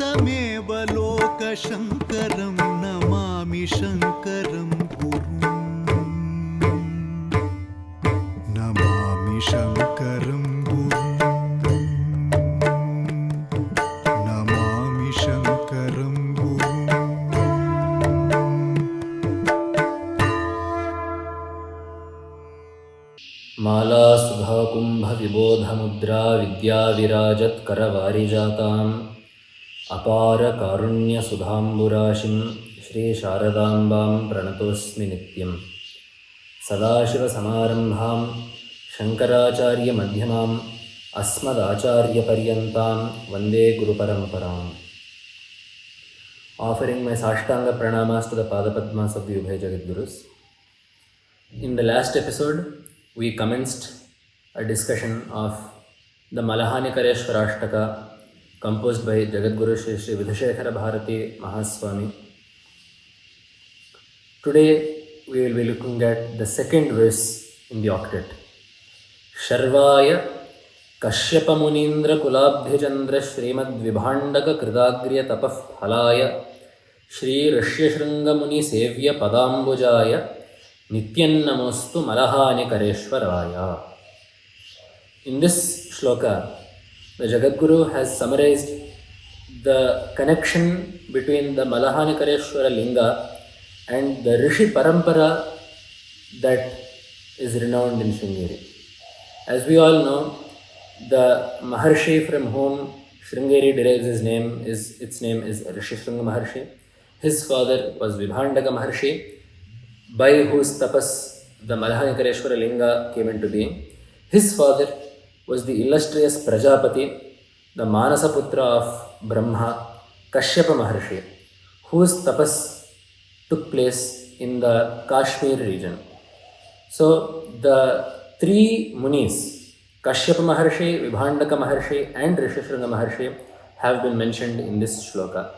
तमेव लोकशङ्करं नमामि शङ्करं गुरुं नमामि शङ्करं गुरुं नमामि शङ्करं गुरुं माला सुधाकुम्भ विबोधमुद्रा विद्याविराजत्करवारिजाताम् अपार कारुण्य सुधाम्बुराशिं श्री शारदाम्बां प्रणतोऽस्मि नित्यं सदाशिवसमारम्भां शङ्कराचार्य मध्यमाम् अस्मदाचार्यपर्यन्तां वन्दे गुरुपरम्पराम्. Offering my Sashtanga Pranamas to the Padapadmas of the Ubhay Jagadgurus. In the last episode, we commenced a discussion of the Malahanikareshwarashtaka composed by Jagadguru Shri Shri Vidhushekara Bharati Mahaswami. Today we will be looking at the second verse in the octet. Sharvaya Kashyapa Munindra Kulabdhichandra Srimad Vibhandaka Kridagriya Tapah Phalaya Shri Rishyashranga Muni Sevya Padambujaya Nityan Namostu Malahanikareshwaraya. In this shloka, the Jagadguru has summarized the connection between the Malahanikareshwara Linga and the Rishi Parampara that is renowned in Sringeri. As we all know, the Maharshi from whom Sringeri derives its name is Rishi Shringa Maharshi. His father was Vibhandaka Maharshi, by whose tapas the Malahanikareshwara Linga came into being. His father was the illustrious Prajapati, the Manasaputra of Brahma, Kashyapa Maharshi, whose tapas took place in the Kashmir region. So the three Munis, Kashyapa Maharshi, Vibhandaka Maharshi and Rishishringa Maharshi, have been mentioned in this shloka.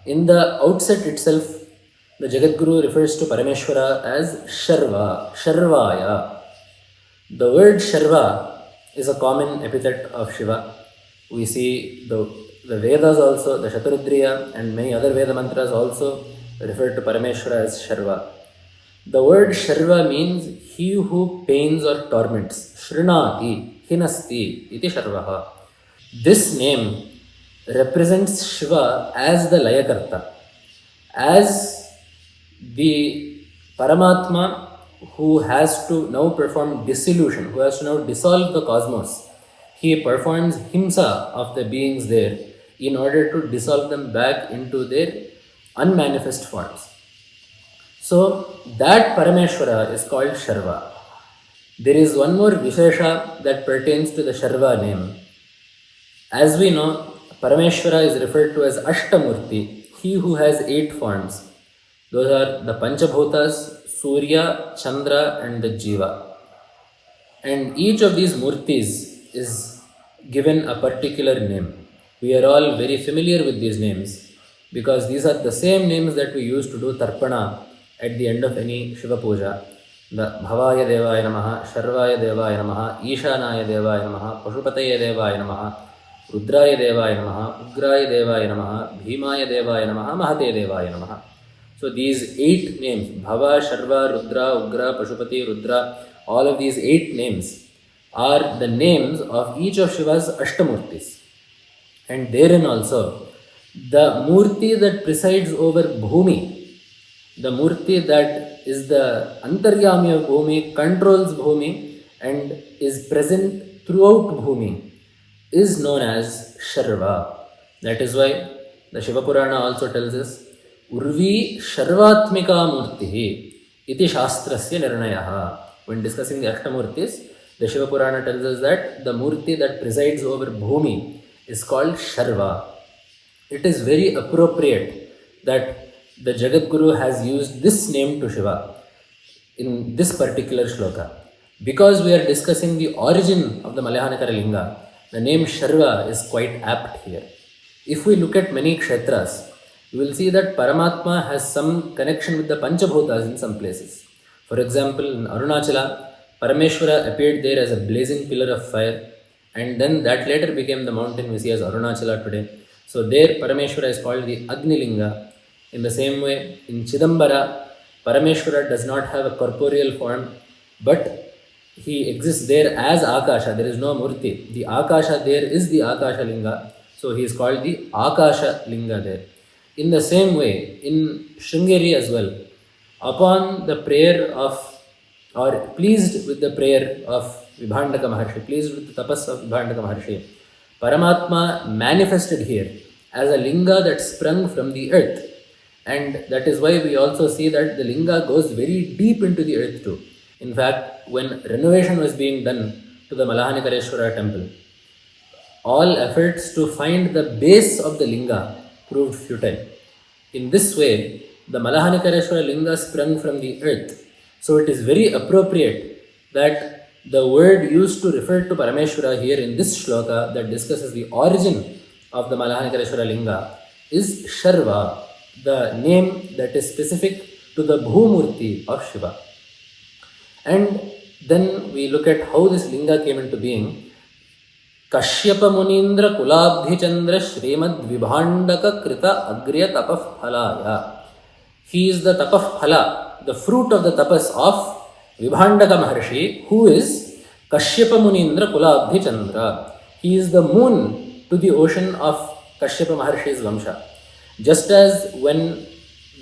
In the outset itself, the Jagadguru refers to Parameswara as Sharva, Sharvaya. The word Sharva is a common epithet of Shiva. We see the Vedas also, the Shatarudriya and many other Veda mantras also refer to Parameswara as Sharva. The word Sharva means he who pains or torments. Shrinati, hinasti, iti Sharvaha. This name represents Shiva as the Layakarta, as the Paramatma who has to now perform dissolution, who has to now dissolve the cosmos. He performs himsa of the beings there in order to dissolve them back into their unmanifest forms. So that Parameshwara is called Sharva. There is one more Vishesha that pertains to the Sharva name. As we know, Parameshwara is referred to as Ashtamurti, he who has 8 forms. Those are the Panchabhutas, Surya, Chandra and the Jiva. And each of these Murtis is given a particular name. We are all very familiar with these names because these are the same names that we use to do Tarpana at the end of any Shiva Puja. The Bhavaya Devaya Namaha, Sharvaya Devaya Namaha, Ishanaya Devaya Namaha, Pashupataya Devaya Namaha, Rudraya Devaya Namaha, Ugraya Devaya Namaha, Bhimaya Devaya Namaha, Mahate Devaya Namaha. So these 8 names, Bhava, Sharva, Rudra, Ugra, Pashupati, Rudra, all of these 8 names are the names of each of Shiva's Ashtamurtis. And therein also, the Moorthy that presides over Bhumi, the Moorthy that is the Antaryami of Bhumi, controls Bhumi and is present throughout Bhumi, is known as Sharva. That is why the Shiva Purana also tells us, Urvi Sharvatmika Murtihi iti Shastrasya Nirnayaha. When discussing the Ashtamurtis, the Shiva Purana tells us that the Murti that presides over Bhumi is called Sharva. It is very appropriate that the Jagadguru has used this name to Shiva in this particular shloka. Because we are discussing the origin of the Malayanikara Linga, the name Sharva is quite apt here. If we look at many kshetras, you will see that Paramatma has some connection with the Panchabhutas in some places. For example, in Arunachala, Parameshwara appeared there as a blazing pillar of fire, and then that later became the mountain we see as Arunachala today. So there Parameswara is called the Agni Linga. In the same way, in Chidambara, Parameswara does not have a corporeal form, but he exists there as Akasha. There is no Moorthy. The Akasha there is the Akasha Linga. So he is called the Akasha Linga there. In the same way, in Sringeri as well, upon the prayer of, or pleased with the prayer of Vibhandaka Maharshi, pleased with the tapas of Vibhandaka Maharshi, Paramatma manifested here as a linga that sprung from the earth. And that is why we also see that the linga goes very deep into the earth too. In fact, when renovation was being done to the Malahanikareshwara temple, all efforts to find the base of the linga proved futile. In this way, the Malahanikareshwara linga sprung from the earth. So it is very appropriate that the word used to refer to Parameshwara here in this shloka that discusses the origin of the Malahanikareshwara linga is Sharva, the name that is specific to the Bhumurti of Shiva. And then we look at how this linga came into being. Kashyapa Munindra Kulabdhi Chandra Srimad Vibhandaka Krita Agriya Tapaf Phalaya. He is the Tapaf Phala, the fruit of the tapas of Vibhandaka Maharshi, who is Kashyapa Munindra Kulabdhi Chandra. He is the moon to the ocean of Kashyapa Maharshi's Vamsha. Just as when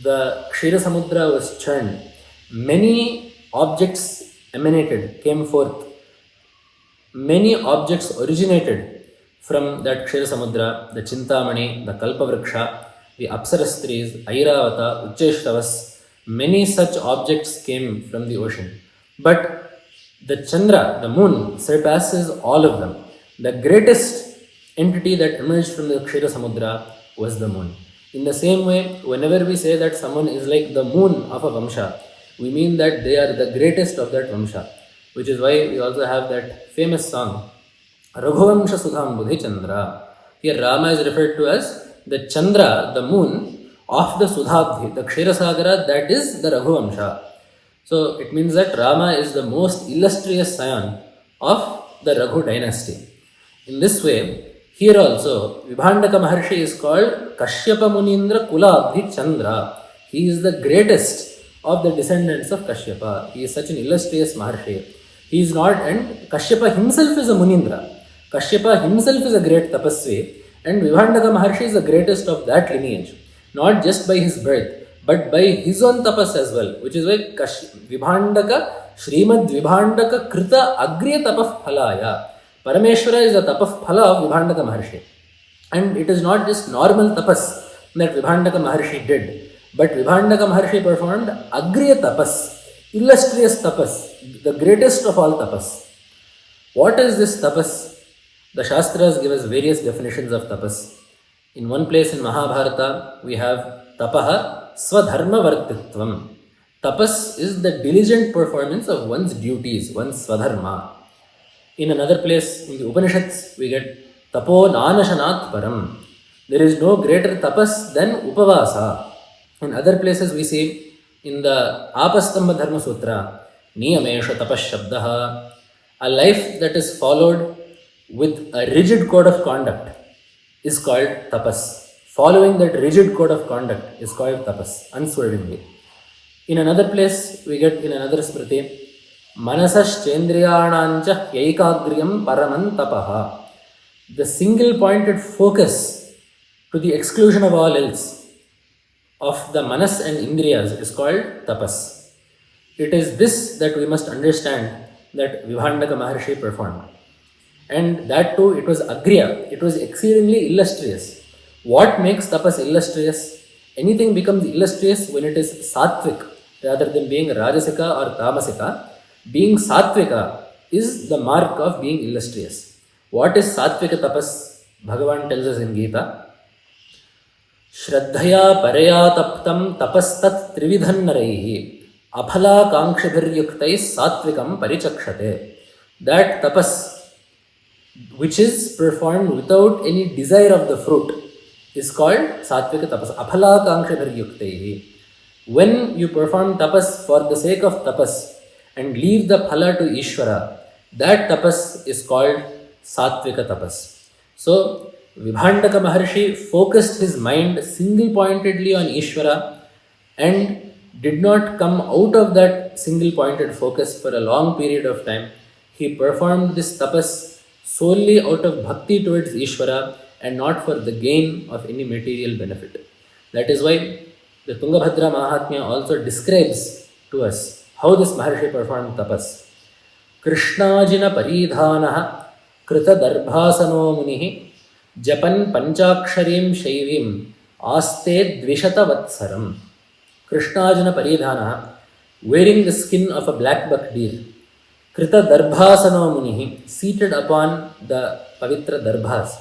the Kshira Samudra was churned, many objects emanated, came forth. Many objects originated from that Kshira Samudra, the Chintamani, the Kalpavriksha, the Apsarastris, Airavata, Ucheshtavas. Many such objects came from the ocean. But the Chandra, the moon, surpasses all of them. The greatest entity that emerged from the Kshira Samudra was the moon. In the same way, whenever we say that someone is like the moon of a Vamsha, we mean that they are the greatest of that Vamsha. Which is why we also have that famous song, Raghuvamsha Sudham Budhi Chandra. Here Rama is referred to as the Chandra, the moon of the Sudhabdhi, the Kshirasagara, that is the Raghuvamsha. So it means that Rama is the most illustrious scion of the Raghu dynasty. In this way, here also, Vibhandaka Maharshi is called Kashyapa Munindra Kulabdhi Chandra. He is the greatest of the descendants of Kashyapa. He is such an illustrious Maharshi. He is not, and Kashyapa himself is a Munindra. Kashyapa himself is a great tapasvi, and Vibhandaka Maharshi is the greatest of that lineage. Not just by his birth, but by his own tapas as well, which is why Vibhandaka, Srimad Vibhandaka Krita Agriya Tapaf Phalaya. Parameshwara is the tapaf phala of Vibhandaka Maharshi. And it is not just normal tapas that Vibhandaka Maharshi did, but Vibhandaka Maharshi performed Agriya tapas, illustrious tapas, the greatest of all tapas. What is this tapas? The Shastras give us various definitions of tapas. In one place in Mahabharata, we have tapaha swadharma vartitvam. Tapas is the diligent performance of one's duties, one's swadharma. In another place, in the Upanishads, we get tapo nanashanat param. There is no greater tapas than upavasa. In other places, we see in the Apastamba Dharma Sutra, niyamesha tapas shabdaha, a life that is followed with a rigid code of conduct is called tapas. Following that rigid code of conduct is called tapas, unswervingly. In another place, we get in another smriti, Manasas Chendriyanancha Yaikagriyam Paraman Tapaha. The single pointed focus to the exclusion of all else of the Manas and Indriyas is called tapas. It is this that we must understand that Vibhandaka Maharshi performed. And that too, it was Agriya, it was exceedingly illustrious. What makes tapas illustrious? Anything becomes illustrious when it is sattvic rather than being rajasika or tamasika. Being sattvika is the mark of being illustrious. What is sattvika tapas? Bhagavan tells us in Gita, Shraddhaya paraya taptam tapastat trividhan naraihi aphala kankshibhiryuktais sattvikam parichakshate. That tapas, which is performed without any desire of the fruit, is called sattvika tapas. Aphala kankshibhiryuktaihi. When you perform tapas for the sake of tapas, and leave the phala to Ishvara, that tapas is called sattvika tapas. So, Vibhandaka Maharshi focused his mind single-pointedly on Ishvara and did not come out of that single-pointed focus for a long period of time. He performed this tapas solely out of bhakti towards Ishvara and not for the gain of any material benefit. That is why the Tungabhadra Mahatmya also describes to us how this Maharshi performed tapas. Krishnajina paridhanaha krita darbhasano munihi japan panchaksharim shaivim aste dvishata vatsaram. Krishnajana paridhanaha, wearing the skin of a black buck deer. Krita darbhasano munihi, seated upon the pavitra darbhas.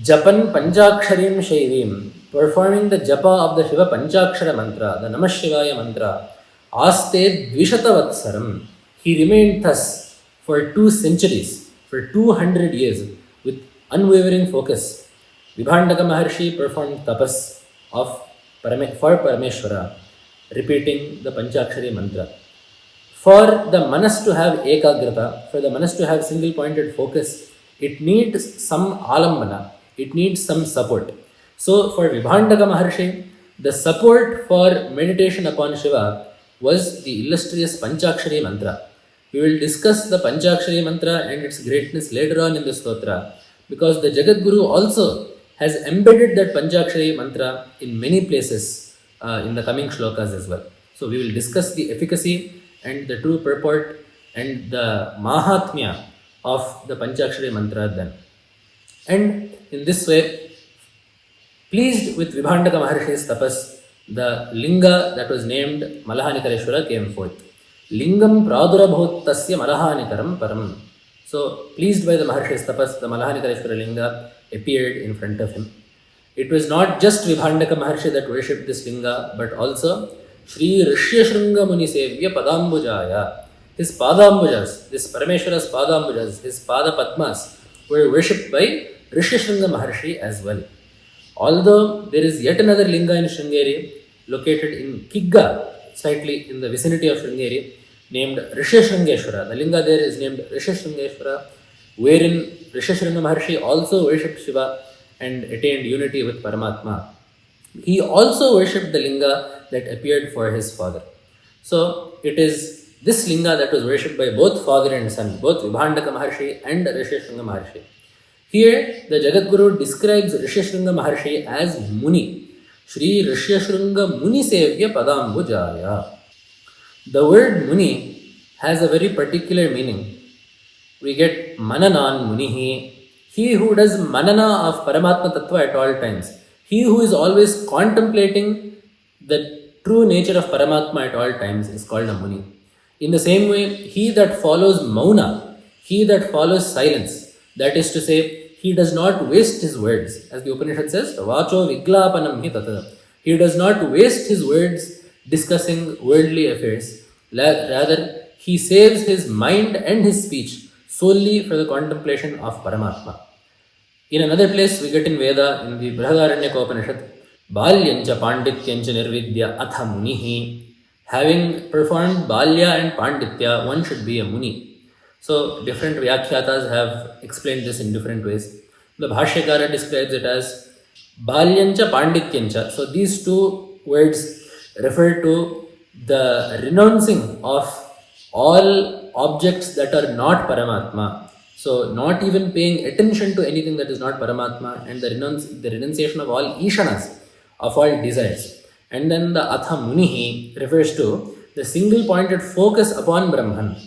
Japan panchaksharim shaivim, performing the japa of the Shiva Panchakshara mantra, the Namah Shivaya mantra. Aste dvishata vatsaram. He remained thus for 2 centuries, for 200 years, with unwavering focus. Vibhandaka Maharshi performed tapas for Parameswara, repeating the Panchakshari mantra. For the manas to have ekagrata, for the manas to have single-pointed focus, it needs some alambana, it needs some support. So for Vibhandaka Maharshi, the support for meditation upon Shiva was the illustrious Panchakshari mantra. We will discuss the Panchakshari mantra and its greatness later on in the stotra, because the Jagadguru also has embedded that Panchakshari mantra in many places in the coming shlokas as well. So we will discuss the efficacy and the true purport and the Mahatmya of the Panchakshari mantra then. And in this way, pleased with Vibhandaka Maharshi's tapas, the linga that was named Malahanikareshwara came forth. Lingam pradurabhutasya Malahanikaram param. So, pleased by the Maharshi's tapas, the Malahanikareshwara linga appeared in front of him. It was not just Vibhandaka Maharshi that worshipped this linga, but also Sri Rishyashringa Muni Sevya Padambujaya. His Padambujas, this Parameshwara's Padambujas, his Pada Padmas, were worshipped by Rishyashringa Maharshi as well. Although there is yet another linga in Sringeri, located in Kigga, slightly in the vicinity of Sringeri, named Rishyashringeshwara. The linga there is named Rishyashringeshwara, wherein Rishyashringa Maharshi also worshipped Shiva and attained unity with Paramatma. He also worshipped the linga that appeared for his father. So it is this linga that was worshipped by both father and son, both Vibhandaka Maharshi and Rishyashringa Maharshi. Here, the Jagadguru describes Rishyashringa Maharshi as Muni. Shri Rishyashringa Muni Sevya Padambujaya. The word Muni has a very particular meaning. We get Mananan Munihi, he who does manana of Paramatma Tattva at all times. He who is always contemplating the true nature of Paramatma at all times is called a Muni. In the same way, he that follows Mauna, he that follows silence, that is to say, he does not waste his words. As the Upanishad says, Vacho Viglapanam hi tata. He does not waste his words discussing worldly affairs. Rather, he saves his mind and his speech solely for the contemplation of Paramatma. In another place, we get in Veda, in the Brihadaranyaka Upanishad, Balyancha Pandityancha Nirvidya Atha Munihi. Having performed Balya and Panditya, one should be a Muni. So, different Vyakhyatas have explained this in different ways. The Bhashyakara describes it as Balyancha Pandityancha. So, these two words refer to the renouncing of all objects that are not Paramatma. So, not even paying attention to anything that is not Paramatma, and the renunciation of all Ishanas, of all desires. And then the Atha Munihi refers to the single-pointed focus upon Brahman.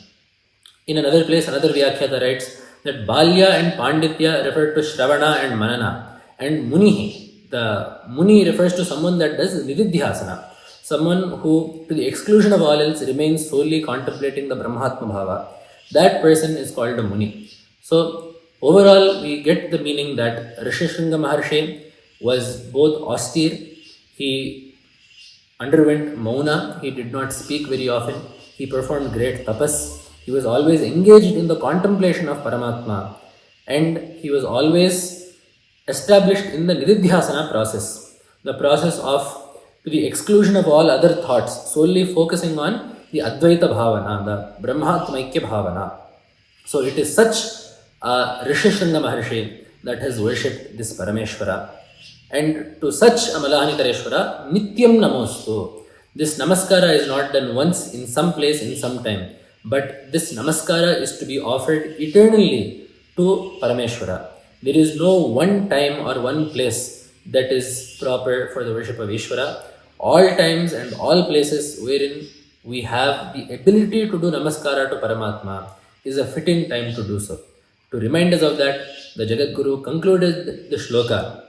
In another place, another Vyakhyata writes that Balya and Panditya refer to Shravana and Manana, and Munihi, the Muni refers to someone that does Nididhyasana, someone who, to the exclusion of all else, remains solely contemplating the Brahmatma Bhava. That person is called a Muni. So, overall, we get the meaning that Rishyashringa Maharshi was both austere, he underwent mauna, he did not speak very often, he performed great tapas, he was always engaged in the contemplation of Paramatma, and he was always established in the Nididhyasana process, the process of, to the exclusion of all other thoughts, solely focusing on the Advaita Bhavana, the Brahmatmaikya Bhavana. So it is such Rishyashringa Maharshi that has worshipped this Parameswara. And to such a Malahanikareshwara, Nityam Namostu. This Namaskara is not done once in some place in some time, but this Namaskara is to be offered eternally to Parameswara. There is no one time or one place that is proper for the worship of Ishvara. All times and all places wherein we have the ability to do Namaskara to Paramatma is a fitting time to do so. To remind us of that, the Jagadguru concluded the shloka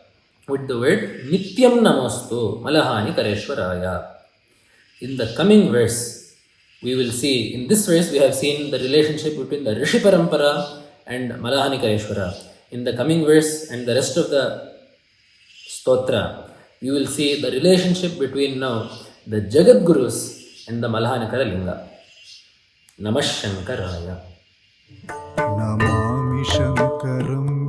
with the word Nityam Namostu Malahanikareshwaraya. In the coming verse, we will see, in this verse we have seen the relationship between the Rishi Parampara and Malahanikareshwara. In the coming verse and the rest of the stotra, you will see the relationship between now the Jagadgurus and the Malahanikara Linga. Namah Shankaraya. Namami Shankaram